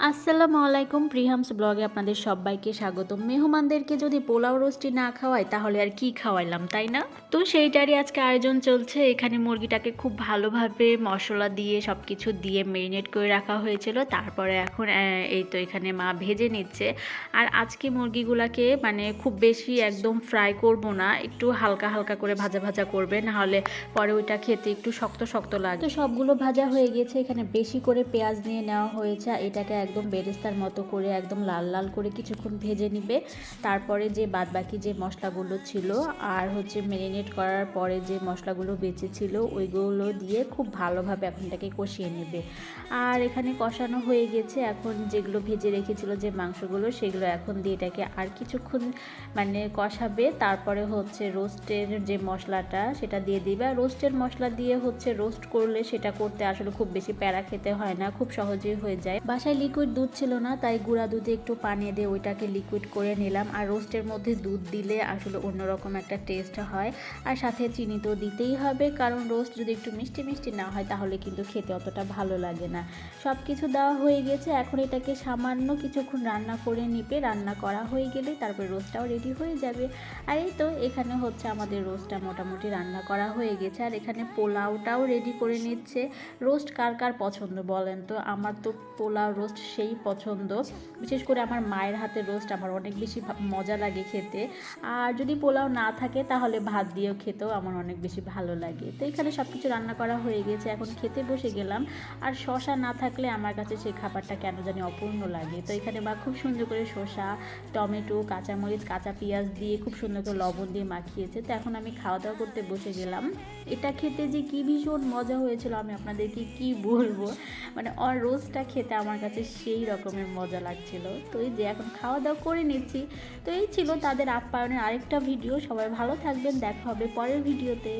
আসসালামু আলাইকুম, প্রিহামস ব্লগে আপনাদের সবাইকে স্বাগতম। মেহমানদেরকে যদি পোলাও রোস্টি না খাওয়াই তাহলে আর কি খাওয়াইলাম, তাই না? তো সেইটারই আজকে আয়োজন চলছে। এখানে মুরগিটাকে খুব ভালোভাবে মশলা দিয়ে সব কিছু দিয়ে মেরিনেট করে রাখা হয়েছিল। তারপরে এখন এই তো এখানে মা ভেজে নিচ্ছে। আর আজকে মুরগিগুলাকে মানে খুব বেশি একদম ফ্রাই করব না, একটু হালকা হালকা করে ভাজা ভাজা করবে, নাহলে পরে ওইটা খেতে একটু শক্ত শক্ত লাগে। তো সবগুলো ভাজা হয়ে গেছে। এখানে বেশি করে পেঁয়াজ নিয়ে নেওয়া হয়েছে। এটাকে একদম বেরেস্তার মতো করে একদম লাল লাল করে কিছুক্ষণ ভেজে নিবে। তারপরে যে বাদবাকি যে মশলাগুলো ছিল আর হচ্ছে ম্যারিনেট করার পরে যে মশলাগুলো বেঁচে ছিল ওইগুলো দিয়ে খুব ভালোভাবে এখন এটাকে কষিয়ে নেবে। আর এখানে কষানো হয়ে গেছে। এখন যেগুলো ভেজে রেখেছিল যে মাংসগুলো সেগুলো এখন দিয়ে এটাকে আর কিছুক্ষণ মানে কষাবে। তারপরে হচ্ছে রোস্টের যে মশলাটা সেটা দিয়ে দিবে। আর রোস্টের মশলা দিয়ে হচ্ছে রোস্ট করলে সেটা করতে আসলে খুব বেশি প্যারা খেতে হয় না, খুব সহজেই হয়ে যায়। বাসায় লিকুইড দুধ ছিল না, তাই গুঁড়া দুধে একটু পানি দিয়ে ওইটাকে লিকুইড করে নিলাম। আর রোস্টের মধ্যে দুধ দিলে আসলে অন্যরকম একটা টেস্ট হয়। আর সাথে চিনি তো দিতেই হবে, কারণ রোস্ট যদি একটু মিষ্টি মিষ্টি না হয় তাহলে কিন্তু খেতে অতটা ভালো লাগে না। সব কিছু দেওয়া হয়ে গেছে। এখন এটাকে সামান্য কিছুক্ষণ রান্না করে নিবে। রান্না করা হয়ে গেলে তারপরে রোস্টটাও রেডি হয়ে যাবে। আর এই তো এখানে হচ্ছে আমাদের রোস্টটা মোটামুটি রান্না করা হয়ে গেছে। আর এখানে পোলাওটাও রেডি করে নিচ্ছে। রোস্ট কার কার পছন্দ বলেন তো? আমার তো পোলাও রোস্ট সেই পছন্দ। বিশেষ করে আমার মায়ের হাতের রোস্ট আমার অনেক বেশি মজা লাগে খেতে। আর যদি পোলাও না থাকে তাহলে ভাত দিয়েও খেতেও আমার অনেক বেশি ভালো লাগে। তো এখানে সব কিছু রান্না করা হয়ে গেছে, এখন খেতে বসে গেলাম। আর শসা না থাকলে আমার কাছে সেই খাবারটা কেন জানি অপূর্ণ লাগে। তো এখানে মা খুব সুন্দর করে শসা, টমেটো, কাঁচামরিচ, কাঁচা পেঁয়াজ দিয়ে খুব সুন্দর করে লবণ দিয়ে মাখিয়েছে। তো এখন আমি খাওয়া দাওয়া করতে বসে গেলাম। এটা খেতে যে কি ভীষণ মজা হয়েছিল আমি আপনাদেরকে কি বলবো। মানে ওর রোস্টটা খেতে আমার কাছে সেই রকমের মজা লাগছিল। তো এই যে এখন খাওয়া দাওয়া করে নিচ্ছি। তো এই ছিল তাদের আপ্যায়নের আরেকটা ভিডিও। সবাই ভালো থাকবেন, দেখা হবে পরের ভিডিওতে।